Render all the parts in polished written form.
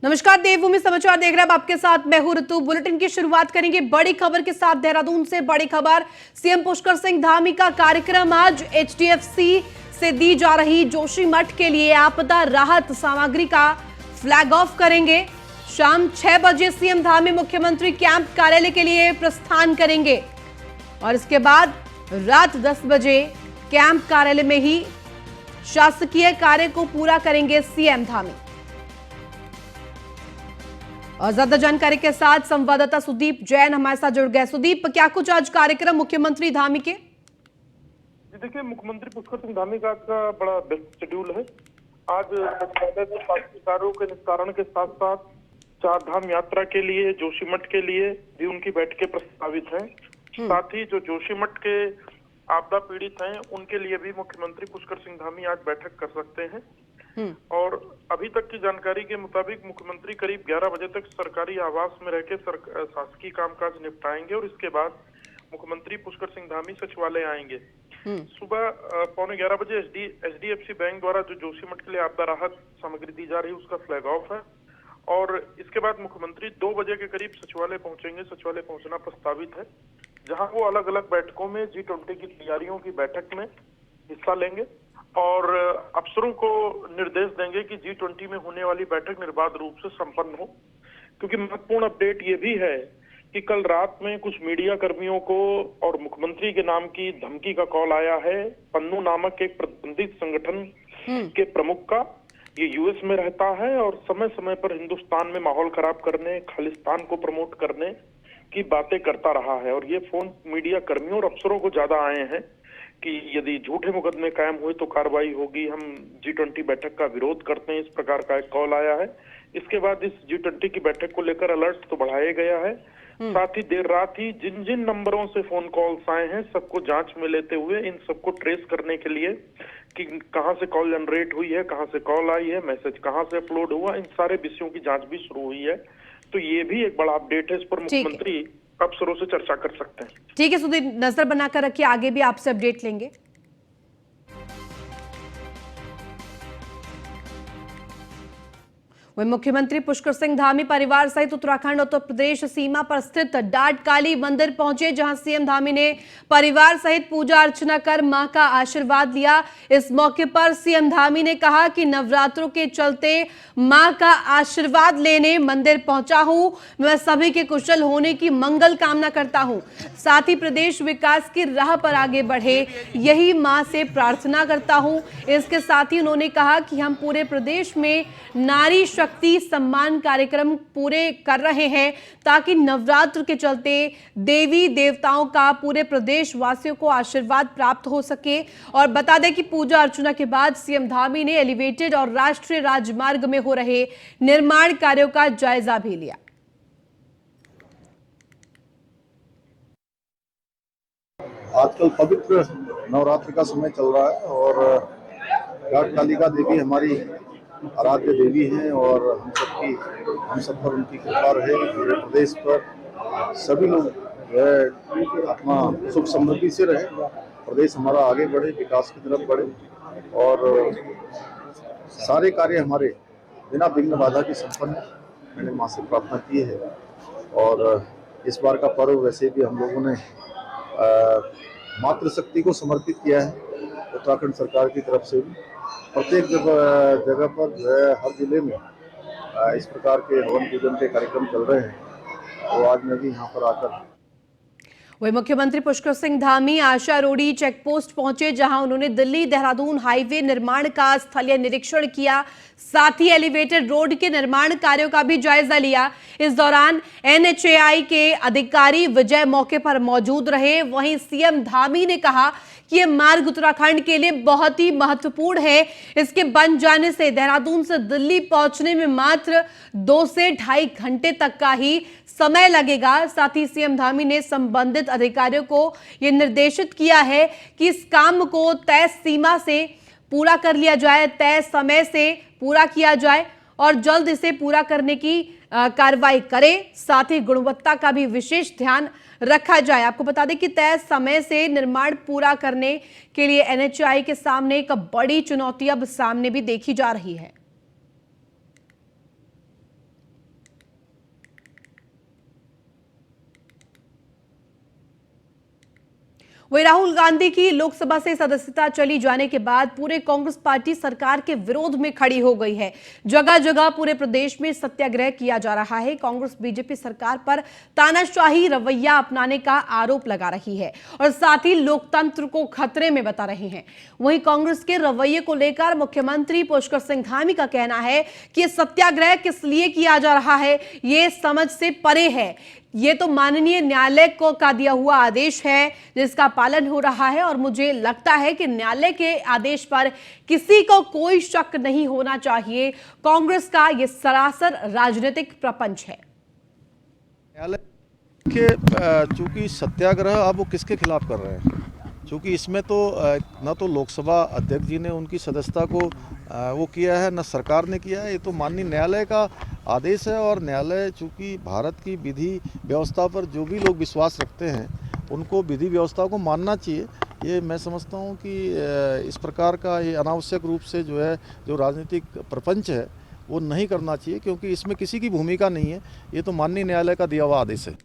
नमस्कार, देवभूमि समाचार देख रहे हैं आपके साथ मैं हूं ऋतु। बुलेटिन की शुरुआत करेंगे बड़ी खबर के साथ। देहरादून से बड़ी खबर, सीएम पुष्कर सिंह धामी का कार्यक्रम आज एचडीएफसी से दी जा रही जोशीमठ के लिए आपदा राहत सामग्री का फ्लैग ऑफ करेंगे। शाम 6 बजे सीएम धामी मुख्यमंत्री कैंप कार्यालय के लिए प्रस्थान करेंगे और इसके बाद रात 10 बजे कैंप कार्यालय में ही शासकीय कार्य को पूरा करेंगे सीएम धामी। और ज्यादा जानकारी के साथ संवाददाता सुदीप जैन हमारे साथ जुड़ गए। सुदीप, क्या कुछ आज कार्यक्रम मुख्यमंत्री धामी के? जी देखिए, मुख्यमंत्री पुष्कर सिंह धामी का बड़ा व्यस्त शेड्यूल है। आज कार्यों के निस्तारण के साथ साथ चार धाम यात्रा के लिए जोशीमठ के लिए भी उनकी बैठकें प्रस्तावित हैं। साथ ही जो जोशीमठ के आपदा पीड़ित हैं उनके लिए भी मुख्यमंत्री पुष्कर सिंह धामी आज बैठक कर सकते हैं। और अभी तक की जानकारी के मुताबिक मुख्यमंत्री करीब 11 बजे तक सरकारी आवास में रहकर शासकीय कामकाज निपटाएंगे और इसके बाद मुख्यमंत्री पुष्कर सिंह धामी सचिवालय आएंगे। सुबह 11:15 बजे एचडीएफसी बैंक द्वारा जो जोशीमठ के लिए आपदा राहत सामग्री दी जा रही है उसका फ्लैग ऑफ है और इसके बाद मुख्यमंत्री 2 बजे के करीब सचिवालय पहुंचेंगे। सचिवालय पहुंचना प्रस्तावित है, जहां वो अलग अलग बैठकों में G20 की तैयारियों की बैठक में हिस्सा लेंगे और अफसरों को निर्देश देंगे कि G20 में होने वाली बैठक निर्बाध रूप से संपन्न हो। क्योंकि महत्वपूर्ण अपडेट ये भी है कि कल रात में कुछ मीडिया कर्मियों को और मुख्यमंत्री के नाम की धमकी का कॉल आया है। पन्नू नामक एक प्रतिबंधित संगठन के प्रमुख का, ये यूएस में रहता है और समय समय पर हिंदुस्तान में माहौल खराब करने, खालिस्तान को प्रमोट करने की बातें करता रहा है। और ये फोन मीडिया कर्मियों और अफसरों को ज्यादा आए हैं कि यदि झूठे मुकदमे कायम हुए तो कार्रवाई होगी, हम G20 बैठक का विरोध करते हैं, इस प्रकार का एक कॉल आया है। इसके बाद इस G20 की बैठक को लेकर अलर्ट तो बढ़ाया गया है। साथ ही देर रात ही जिन जिन नंबरों से फोन कॉल्स आए हैं सबको जांच में लेते हुए इन सबको ट्रेस करने के लिए कि कहां से कॉल जनरेट हुई है, कहां से कॉल आई है, मैसेज कहां से अपलोड हुआ, इन सारे विषयों की जांच भी शुरू हुई है। तो ये भी एक बड़ा अपडेट है, इस पर मुख्यमंत्री अफसरों से चर्चा कर सकते हैं। ठीक है सुदीप, नजर बनाकर रखिए, आगे भी आपसे अपडेट लेंगे। वहीं मुख्यमंत्री पुष्कर सिंह धामी परिवार सहित उत्तराखंड उत्तर प्रदेश सीमा पर स्थित डाटकाली मंदिर पहुंचे, जहां सीएम धामी ने परिवार सहित पूजा अर्चना कर मां का आशीर्वाद लिया। इस मौके पर सीएम धामी ने कहा कि नवरात्रों के चलते मां का आशीर्वाद लेने मंदिर पहुंचा हूं। मैं सभी के कुशल होने की मंगल कामना करता हूं, साथ ही प्रदेश विकास की राह पर आगे बढ़े, यही मां से प्रार्थना करता हूं। इसके साथ ही उन्होंने कहा कि हम पूरे प्रदेश में नारी शक्ति सम्मान कार्यक्रम पूरे कर रहे हैं ताकि नवरात्र के चलते देवी देवताओं का पूरे प्रदेश वासियों को आशीर्वाद प्राप्त हो सके। और बता दें कि पूजा अर्चना के बाद सीएम धामी ने एलिवेटेड और राष्ट्रीय राजमार्ग में हो रहे निर्माण कार्यों का जायजा भी लिया। आजकल पवित्र नवरात्रि का समय चल रहा है और डाटकालिका देवी हमारी आराध्य देवी हैं और हम सब पर उनकी कृपा रहे। पूरे प्रदेश पर सभी लोग अपना सुख समृद्धि से रहे, प्रदेश हमारा आगे बढ़े, विकास की तरफ बढ़े और सारे कार्य हमारे बिना विघ्न बाधा के संपन्न। मैंने माँ से प्रार्थना की है और इस बार का पर्व वैसे भी हम लोगों ने मातृशक्ति को समर्पित किया है। उत्तराखंड सरकार की तरफ से भी प्रत्येक जगह पर हर जिले में इस प्रकार के हवन पूजन के कार्यक्रम चल रहे हैं, तो आज मैं भी यहाँ पर आकर। वही मुख्यमंत्री पुष्कर सिंह धामी आशा रोडी चेक पोस्ट पहुंचे, जहां उन्होंने दिल्ली देहरादून हाईवे निर्माण का स्थलीय निरीक्षण किया, साथ ही एलिवेटेड रोड के निर्माण कार्यों का भी जायजा लिया। इस दौरान NHAI के अधिकारी विजय मौके पर मौजूद रहे। वहीं सीएम धामी ने कहा कि यह मार्ग उत्तराखंड के लिए बहुत ही महत्वपूर्ण है। इसके बन जाने से देहरादून से दिल्ली पहुंचने में मात्र 2 से 2.5 घंटे तक का ही समय लगेगा। साथ ही सीएम धामी ने संबंधित अधिकारियों को यह निर्देशित किया है कि इस काम को तय सीमा से पूरा कर लिया जाए, तय समय से पूरा किया जाए और जल्द इसे पूरा करने की कार्रवाई करें। साथ ही गुणवत्ता का भी विशेष ध्यान रखा जाए। आपको बता दें कि तय समय से निर्माण पूरा करने के लिए NHAI के सामने एक बड़ी चुनौती अब सामने भी देखी जा रही है। वहीं राहुल गांधी की लोकसभा से सदस्यता चली जाने के बाद पूरे कांग्रेस पार्टी सरकार के विरोध में खड़ी हो गई है। जगह जगह पूरे प्रदेश में सत्याग्रह किया जा रहा है। कांग्रेस बीजेपी सरकार पर तानाशाही रवैया अपनाने का आरोप लगा रही है और साथ ही लोकतंत्र को खतरे में बता रहे हैं। वहीं कांग्रेस के रवैये को लेकर मुख्यमंत्री पुष्कर सिंह धामी का कहना है कि सत्याग्रह किस लिए किया जा रहा है, ये समझ से परे है। ये तो माननीय न्यायालय को का दिया हुआ आदेश है जिसका पालन हो रहा है और मुझे लगता है कि न्यायालय के आदेश पर किसी को कोई शक नहीं होना चाहिए। कांग्रेस का ये सरासर राजनीतिक प्रपंच है। न्यायालय के चूंकि सत्याग्रह अब वो किसके खिलाफ कर रहे हैं, चूंकि इसमें तो न तो लोकसभा अध्यक्ष जी ने उनकी सदस्यता को वो किया है, न सरकार ने किया है। ये तो माननीय न्यायालय का आदेश है और न्यायालय चूंकि भारत की विधि व्यवस्था पर जो भी लोग विश्वास रखते हैं उनको विधि व्यवस्था को मानना चाहिए। ये मैं समझता हूँ कि इस प्रकार का ये अनावश्यक रूप से जो है जो राजनीतिक प्रपंच है वो नहीं करना चाहिए, क्योंकि इसमें किसी की भूमिका नहीं है। ये तो माननीय न्यायालय का दिया हुआ आदेश है।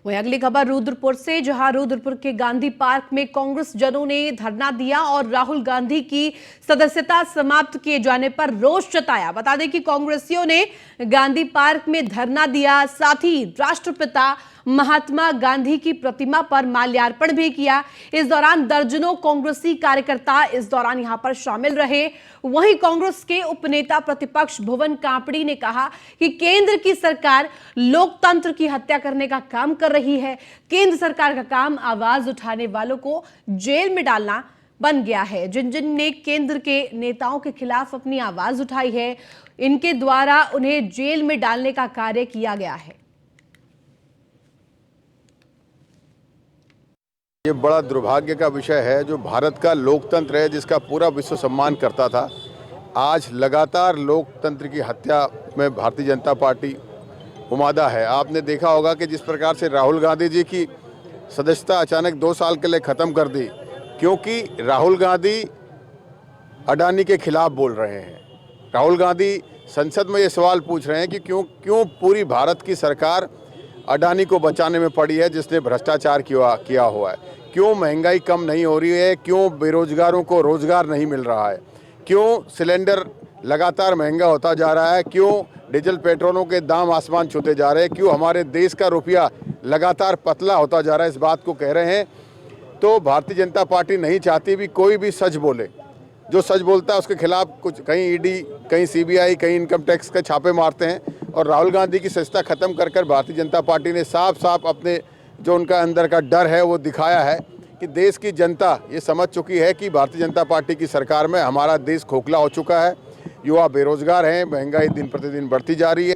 वहीं अगली खबर रुद्रपुर से, जहां रुद्रपुर के गांधी पार्क में कांग्रेस जनों ने धरना दिया और राहुल गांधी की सदस्यता समाप्त किए जाने पर रोष जताया। बता दें कि कांग्रेसियों ने गांधी पार्क में धरना दिया, साथ ही राष्ट्रपिता महात्मा गांधी की प्रतिमा पर माल्यार्पण भी किया। इस दौरान दर्जनों कांग्रेसी कार्यकर्ता इस दौरान यहां पर शामिल रहे। वहीं कांग्रेस के उपनेता प्रतिपक्ष भुवन कापड़ी ने कहा कि केंद्र की सरकार लोकतंत्र की हत्या करने का काम कर रही है। केंद्र सरकार का काम आवाज उठाने वालों को जेल में डालना बन गया है। जिन जिन ने केंद्र के नेताओं के खिलाफ अपनी आवाज उठाई है, इनके द्वारा उन्हें जेल में डालने का कार्य किया गया है। ये बड़ा दुर्भाग्य का विषय है। जो भारत का लोकतंत्र है, जिसका पूरा विश्व सम्मान करता था, आज लगातार लोकतंत्र की हत्या में भारतीय जनता पार्टी उमादा है। आपने देखा होगा कि जिस प्रकार से राहुल गांधी जी की सदस्यता अचानक 2 साल के लिए ख़त्म कर दी, क्योंकि राहुल गांधी अडानी के खिलाफ बोल रहे हैं। राहुल गांधी संसद में ये सवाल पूछ रहे हैं कि क्यों पूरी भारत की सरकार अडानी को बचाने में पड़ी है, जिसने भ्रष्टाचार किया हुआ है। क्यों महंगाई कम नहीं हो रही है, क्यों बेरोजगारों को रोजगार नहीं मिल रहा है, क्यों सिलेंडर लगातार महंगा होता जा रहा है, क्यों डीजल पेट्रोलों के दाम आसमान छूते जा रहे हैं, क्यों हमारे देश का रुपया लगातार पतला होता जा रहा है। इस बात को कह रहे हैं। तो भारतीय जनता पार्टी नहीं चाहती भी कोई भी सच बोले। जो सच बोलता है उसके खिलाफ कुछ कहीं ईडी, कहीं सीबीआई, कहीं इनकम टैक्स के छापे मारते हैं। और राहुल गांधी की सत्ता खत्म कर भारतीय जनता पार्टी ने साफ साफ अपने जो उनका अंदर का डर है वो दिखाया है कि देश की जनता ये समझ चुकी है कि भारतीय जनता पार्टी की सरकार में हमारा देश खोखला हो चुका है। युवा बेरोजगार हैं, महंगाई दिन प्रतिदिन बढ़ती जा रही है।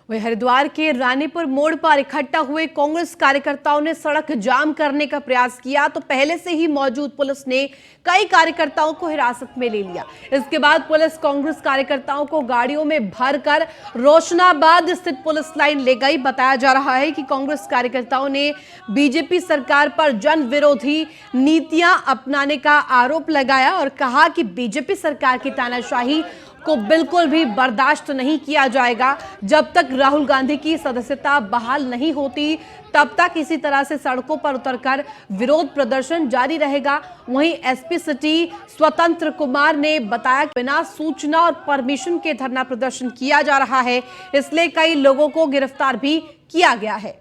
वहीं हरिद्वार के रानीपुर मोड़ पर इकट्ठा हुए कांग्रेस कार्यकर्ताओं ने सड़क जाम करने का प्रयास किया तो पहले से ही मौजूद पुलिस ने कई कार्यकर्ताओं को हिरासत में ले लिया। इसके बाद पुलिस कांग्रेस कार्यकर्ताओं को गाड़ियों में भरकर रोशनाबाद स्थित पुलिस लाइन ले गई। बताया जा रहा है कि कांग्रेस कार्यकर्ताओं ने बीजेपी सरकार पर जन विरोधी नीतियां अपनाने का आरोप लगाया और कहा कि बीजेपी सरकार की तानाशाही को बिल्कुल भी बर्दाश्त नहीं किया जाएगा। जब तक राहुल गांधी की सदस्यता बहाल नहीं होती तब तक इसी तरह से सड़कों पर उतरकर विरोध प्रदर्शन जारी रहेगा। वहीं एसपी सिटी स्वतंत्र कुमार ने बताया कि बिना सूचना और परमिशन के धरना प्रदर्शन किया जा रहा है, इसलिए कई लोगों को गिरफ्तार भी किया गया है।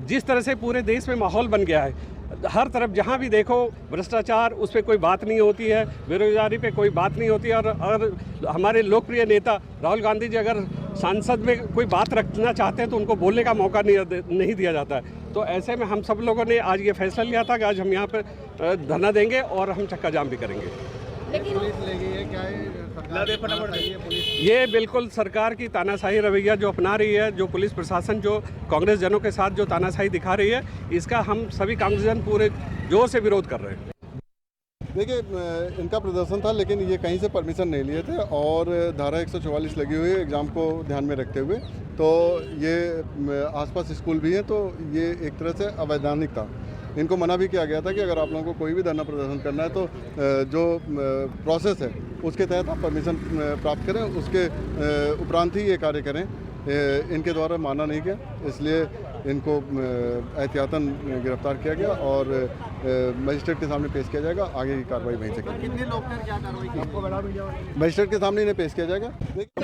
जिस तरह से पूरे देश में माहौल बन गया है, हर तरफ जहां भी देखो भ्रष्टाचार, उस पर कोई बात नहीं होती है, बेरोजगारी पे कोई बात नहीं होती है। और हमारे लोकप्रिय नेता राहुल गांधी जी अगर संसद में कोई बात रखना चाहते हैं तो उनको बोलने का मौका नहीं दिया जाता है। तो ऐसे में हम सब लोगों ने आज ये फैसला लिया था कि आज हम यहाँ पर धरना देंगे और हम चक्का जाम भी करेंगे। ये बिल्कुल सरकार की तानाशाही रवैया जो अपना रही है, जो पुलिस प्रशासन जो कांग्रेस जनों के साथ जो तानाशाही दिखा रही है, इसका हम सभी कांग्रेस जन पूरे जोर से विरोध कर रहे हैं। देखिए, इनका प्रदर्शन था लेकिन ये कहीं से परमिशन नहीं लिए थे और धारा 144 लगी हुई है एग्ज़ाम को ध्यान में रखते हुए। तो ये आसपास स्कूल भी हैं, तो ये एक तरह से अवैधानिक था। इनको मना भी किया गया था कि अगर आप लोगों को कोई भी धरना प्रदर्शन करना है तो जो प्रोसेस है उसके तहत आप परमिशन प्राप्त करें, उसके उपरांत ही ये कार्य करें। इनके द्वारा माना नहीं गया, इसलिए इनको एहतियातन गिरफ्तार किया गया और मजिस्ट्रेट के सामने पेश किया जाएगा। आगे की कार्रवाई वहीं से की। कितने लोग थे, क्या कार्रवाई की? मजिस्ट्रेट के सामने इन्हें पेश किया जाएगा।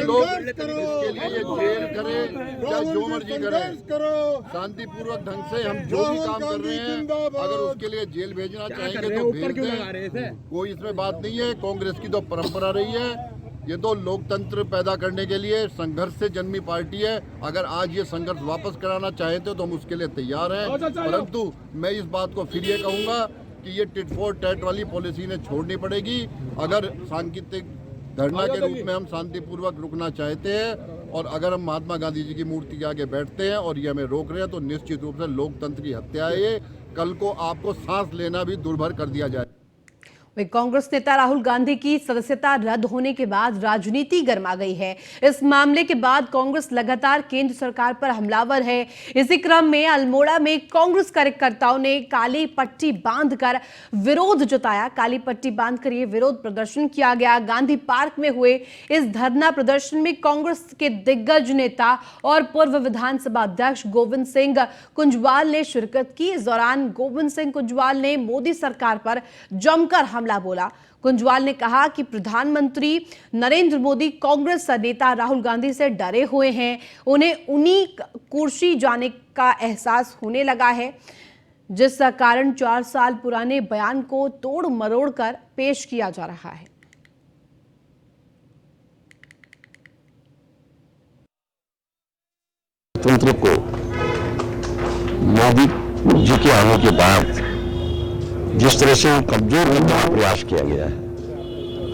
लोग इसके लिए ये जेल करे या जो मर्जी करे, शांतिपूर्वक ढंग से हम जो भी काम कर रहे हैं, अगर उसके लिए जेल भेजना चाहेंगे तो भेज दें, कोई इसमें बात नहीं है। कांग्रेस की तो परंपरा रही है, ये तो लोकतंत्र पैदा करने के लिए संघर्ष से जन्मी पार्टी है। अगर आज ये संघर्ष वापस कराना चाहते तो हम उसके लिए तैयार हैं, परंतु मैं इस बात को फिर ये कहूँगा कि ये टिट फॉर टैट वाली पॉलिसी इन्हें छोड़नी पड़ेगी। अगर सांकेतिक धरना के रूप में हम शांतिपूर्वक रुकना चाहते हैं और अगर हम महात्मा गांधी जी की मूर्ति के आगे बैठते हैं और ये हमें रोक रहे हैं तो निश्चित रूप से लोकतंत्र की हत्या है ये। कल को आपको सांस लेना भी दुर्भर कर दिया जाए। वही कांग्रेस नेता राहुल गांधी की सदस्यता रद्द होने के बाद राजनीति गर्मा गई है। इस मामले के बाद कांग्रेस लगातार केंद्र सरकार पर हमलावर है। इसी क्रम में अल्मोड़ा में कांग्रेस कार्यकर्ताओं ने काली पट्टी बांधकर विरोध जताया। काली पट्टी बांधकर ये विरोध प्रदर्शन किया गया। गांधी पार्क में हुए इस धरना प्रदर्शन में कांग्रेस के दिग्गज नेता और पूर्व विधानसभा अध्यक्ष गोविंद सिंह कुंजवाल ने शिरकत की। इस दौरान गोविंद सिंह कुंजवाल ने मोदी सरकार पर जमकर हमला बोला। कुंजवाल ने कहा कि प्रधानमंत्री नरेंद्र मोदी कांग्रेस नेता राहुल गांधी से डरे हुए हैं। उन्हें उन्हीं कुर्सी जाने का एहसास होने लगा है, जिस कारण 4 साल पुराने बयान को तोड़ मरोड़ कर पेश किया जा रहा है। तंत्र को मोदी जी के आने के बाद जिस तरह से कमजोर करने का प्रयास किया गया है,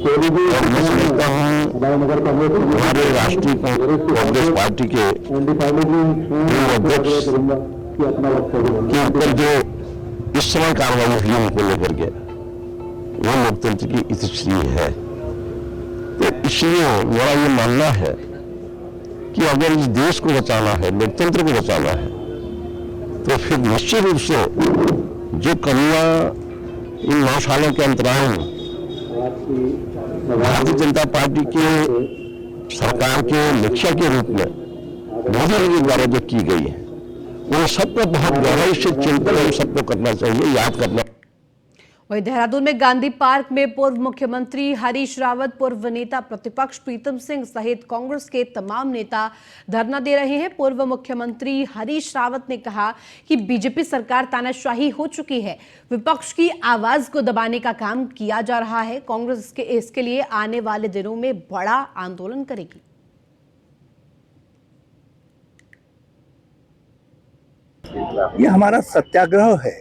और मैं समझता हूँ हमारे राष्ट्रीय कांग्रेस पार्टी के अध्यक्ष के ऊपर जो इस समय कार्रवाई हुई उनको लेकर के, वह लोकतंत्र की इतिश्री है। तो इसलिए मेरा ये मानना है कि अगर इस देश को बचाना है, लोकतंत्र को बचाना है, तो फिर निश्चित रूप से जो कमियां इन 9 सालों के अंतराल में भारतीय जनता पार्टी के सरकार के लक्ष्य के रूप में मोदी जी द्वारा जो की गई है, उन सबको बहुत गहराई से चिंतन हम सबको करना चाहिए, याद करना। वहीं देहरादून में गांधी पार्क में पूर्व मुख्यमंत्री हरीश रावत, पूर्व नेता प्रतिपक्ष प्रीतम सिंह सहित कांग्रेस के तमाम नेता धरना दे रहे हैं। पूर्व मुख्यमंत्री हरीश रावत ने कहा कि बीजेपी सरकार तानाशाही हो चुकी है, विपक्ष की आवाज को दबाने का काम किया जा रहा है। कांग्रेस इसके लिए आने वाले दिनों में बड़ा आंदोलन करेगी। ये हमारा सत्याग्रह है,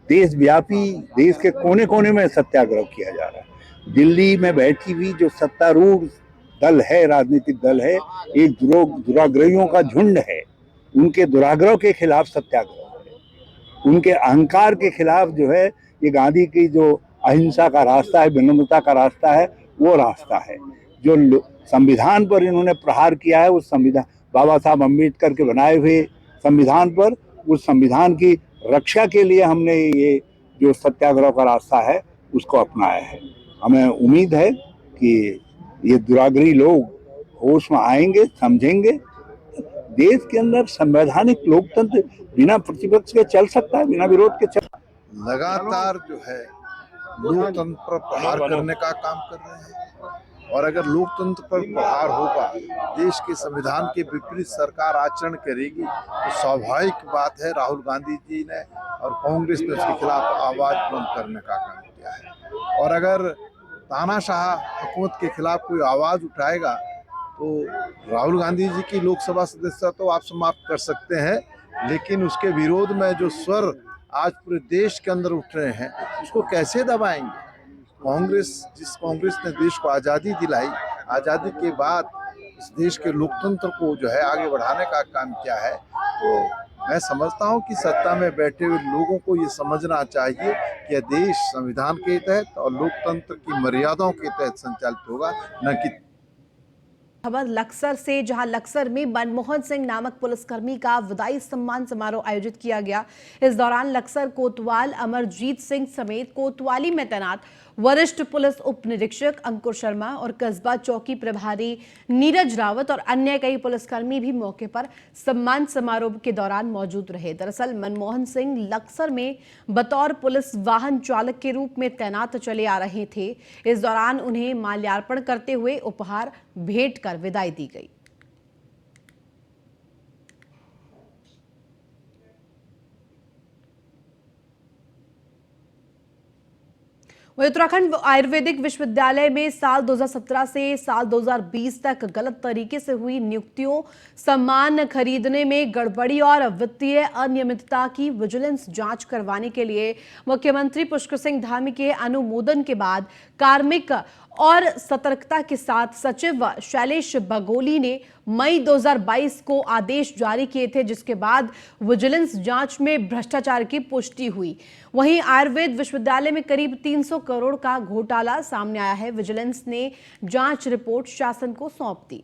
देशव्यापी, देश के कोने कोने में सत्याग्रह किया जा रहा है। दिल्ली में बैठी हुई जो सत्तारूढ़ दल है, राजनीतिक दल है, एक दुराग्रहियों का झुंड है। उनके दुराग्रह के खिलाफ सत्याग्रह है, उनके अहंकार के खिलाफ जो है ये गांधी की जो अहिंसा का रास्ता है, विनम्रता का रास्ता है, वो रास्ता है। जो संविधान पर इन्होंने प्रहार किया है, उस संविधान, बाबा साहब अम्बेडकर के बनाए हुए संविधान पर, उस संविधान की रक्षा के लिए हमने ये जो सत्याग्रह का रास्ता है उसको अपनाया है। हमें उम्मीद है कि ये दुराग्रही लोग होश में आएंगे, समझेंगे। देश के अंदर संवैधानिक लोकतंत्र बिना प्रतिपक्ष के चल सकता है, बिना विरोध के चल। लगातार जो है लोकतंत्र पर प्रहार करने का काम कर रहे हैं, और अगर लोकतंत्र पर प्रहार होगा, देश के संविधान के विपरीत सरकार आचरण करेगी, तो स्वाभाविक बात है राहुल गांधी जी ने और कांग्रेस ने उसके खिलाफ आवाज बुलंद करने का काम किया है। और अगर तानाशाह हुकूमत के खिलाफ कोई आवाज उठाएगा तो राहुल गांधी जी की लोकसभा सदस्यता तो आप समाप्त कर सकते हैं, लेकिन उसके विरोध में जो स्वर आज पूरे देश के अंदर उठ रहे हैं उसको कैसे दबाएंगे। जिस कांग्रेस ने देश को आज़ादी दिलाई, आज़ादी के बाद इस देश के लोकतंत्र को जो है आगे बढ़ाने का काम किया है, तो मैं समझता हूं कि सत्ता में बैठे हुए लोगों को ये समझना चाहिए कि यह देश संविधान के तहत और लोकतंत्र की मर्यादाओं के तहत संचालित होगा, न कि खबर लक्सर से, जहां लक्सर में मनमोहन सिंह नामक पुलिसकर्मी का विदाई सम्मान समारोह आयोजित किया गया। इस दौरान लक्सर कोतवाल अमरजीत सिंह समेत कोतवाली में तैनात वरिष्ठ पुलिस उप निरीक्षक अंकुर शर्मा और कस्बा चौकी प्रभारी नीरज रावत और अन्य कई पुलिसकर्मी भी मौके पर सम्मान समारोह के दौरान मौजूद रहे। दरअसल मनमोहन सिंह लक्सर में बतौर पुलिस वाहन चालक के रूप में तैनात चले आ रहे थे। इस दौरान उन्हें माल्यार्पण करते हुए उपहार भेंट कर विदाई दी गई। वहीं उत्तराखंड आयुर्वेदिक विश्वविद्यालय में साल 2017 से साल 2020 तक गलत तरीके से हुई नियुक्तियों, सम्मान खरीदने में गड़बड़ी और वित्तीय अनियमितता की विजिलेंस जांच करवाने के लिए मुख्यमंत्री पुष्कर सिंह धामी के अनुमोदन के बाद कार्मिक और सतर्कता के साथ सचिव शैलेश बगोली ने मई 2022 को आदेश जारी किए थे, जिसके बाद विजिलेंस जांच में भ्रष्टाचार की पुष्टि हुई। वहीं आयुर्वेद विश्वविद्यालय में करीब 300 करोड़ का घोटाला सामने आया है। विजिलेंस ने जांच रिपोर्ट शासन को सौंप दी।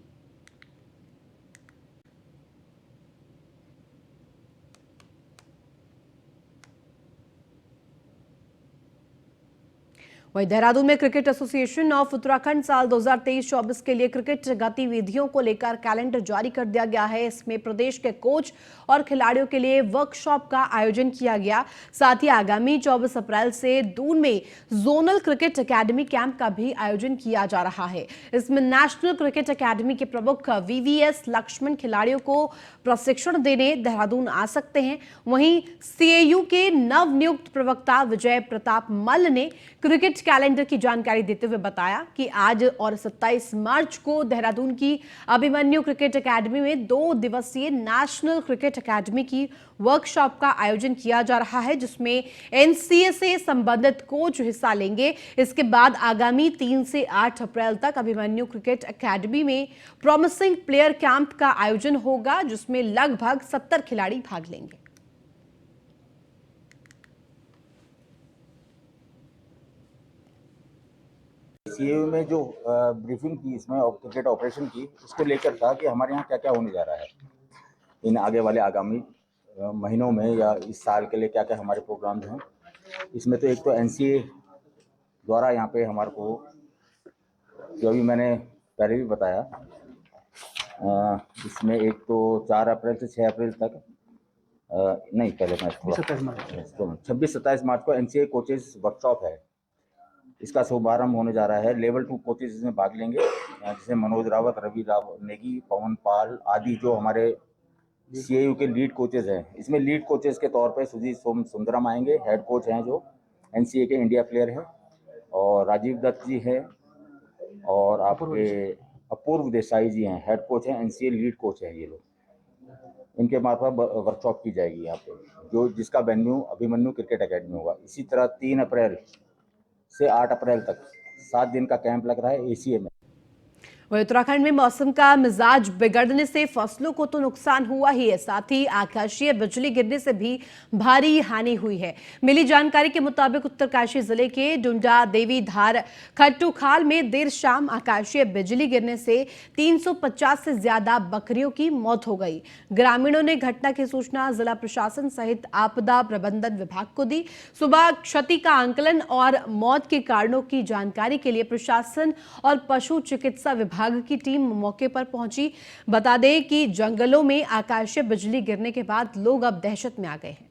वहीं देहरादून में क्रिकेट एसोसिएशन ऑफ उत्तराखंड साल 2023-24 के लिए क्रिकेट गतिविधियों को लेकर कैलेंडर जारी कर दिया गया है। इसमें प्रदेश के कोच और खिलाड़ियों के लिए वर्कशॉप का आयोजन किया गया। साथ ही आगामी 24 अप्रैल से दून में जोनल क्रिकेट एकेडमी कैंप का भी आयोजन किया जा रहा है। इसमें नेशनल क्रिकेट एकेडमी के प्रमुख VVS लक्ष्मण खिलाड़ियों को प्रशिक्षण देने देहरादून आ सकते हैं। वहीं CAU के नवनियुक्त प्रवक्ता विजय प्रताप मल्ल ने क्रिकेट कैलेंडर की जानकारी देते हुए बताया कि आज और 27 मार्च को देहरादून की अभिमन्यु क्रिकेट एकेडमी में 2 दिवसीय नेशनल क्रिकेट एकेडमी की वर्कशॉप का आयोजन किया जा रहा है, जिसमें NCA से संबंधित कोच हिस्सा लेंगे। इसके बाद आगामी 3 से 8 अप्रैल तक अभिमन्यु क्रिकेट एकेडमी में प्रॉमिसिंग प्लेयर कैंप का आयोजन होगा, जिसमें लगभग 70 खिलाड़ी भाग लेंगे। CAU में जो ब्रीफिंग की इसमें क्रिकेट ऑपरेशन की, उसको लेकर था कि हमारे यहाँ क्या क्या होने जा रहा है इन आगे वाले आगामी महीनों में या इस साल के लिए क्या क्या हमारे प्रोग्राम्स हैं। इसमें तो एक तो NCA द्वारा यहाँ पे हमारे को, जो अभी मैंने पहले भी बताया, इसमें एक तो 4 अप्रैल से 6 अप्रैल तक नहीं, पहले मैं 26-27 मार्च को NCA कोचेस वर्कशॉप है। इसका शुभारंभ होने जा रहा है। लेवल 2 कोचेस इसमें भाग लेंगे, जिसमें मनोज रावत, रवि राव नेगी, पवन पाल आदि जो हमारे CAU के लीड कोचेस हैं। इसमें लीड कोचेस के तौर पे सुजीत सुंदरम आएंगे, हेड कोच हैं जो NCA के इंडिया प्लेयर है, और राजीव दत्त जी है, और आपके अपूर्व देसाई जी हैं, हेड कोच हैं, NCA लीड कोच हैं ये लोग। इनके मार्फत वर्कशॉप की जाएगी यहाँ पे, जो जिसका वेन्यू अभिमन्यु क्रिकेट एकेडमी होगा। इसी तरह 3 अप्रैल से 8 अप्रैल तक 7 दिन का कैंप लग रहा है ACA में। वहीं उत्तराखंड में मौसम का मिजाज बिगड़ने से फसलों को तो नुकसान हुआ ही है, साथ ही आकाशीय बिजली गिरने से भी भारी हानि हुई है। मिली जानकारी के मुताबिक उत्तरकाशी जिले के डुंडा देवी धार खट्टूखाल में देर शाम आकाशीय बिजली गिरने से 350 से ज्यादा बकरियों की मौत हो गई। ग्रामीणों ने घटना की सूचना जिला प्रशासन सहित आपदा प्रबंधन विभाग को दी। सुबह क्षति का आंकलन और मौत के कारणों की जानकारी के लिए प्रशासन और पशु चिकित्सा विभाग की टीम मौके पर पहुंची। बता दें कि जंगलों में आकाशीय बिजली गिरने के बाद लोग अब दहशत में आ गए हैं।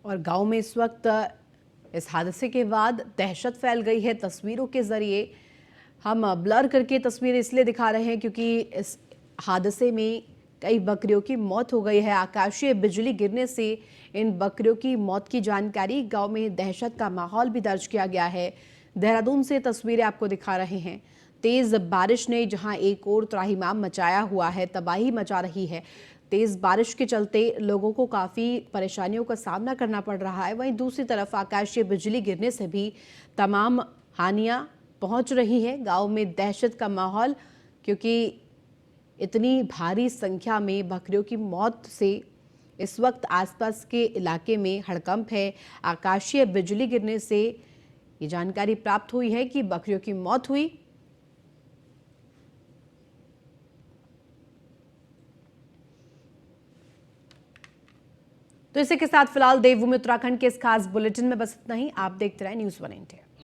और गांव में इस वक्त इस हादसे के बाद दहशत फैल गई है। तस्वीरों के जरिए हम ब्लर करके तस्वीर इसलिए दिखा रहे हैं क्योंकि इस हादसे में कई बकरियों की मौत हो गई है। आकाशीय बिजली गिरने से इन बकरियों की मौत की जानकारी, गांव में दहशत का माहौल भी दर्ज किया गया है। देहरादून से तस्वीरें आपको दिखा रहे हैं। तेज बारिश ने जहां एक और त्राहिमाम मचाया हुआ है, तबाही मचा रही है। तेज बारिश के चलते लोगों को काफ़ी परेशानियों का सामना करना पड़ रहा है। वहीं दूसरी तरफ आकाशीय बिजली गिरने से भी तमाम हानियां पहुंच रही है। गांव में दहशत का माहौल, क्योंकि इतनी भारी संख्या में बकरियों की मौत से इस वक्त आसपास के इलाके में हड़कंप है। आकाशीय बिजली गिरने से ये जानकारी प्राप्त हुई है कि बकरियों की मौत हुई। तो इसी के साथ फिलहाल देवभूमि उत्तराखंड के इस खास बुलेटिन में बस इतना ही। आप देखते रहे न्यूज़ 1 इंडिया।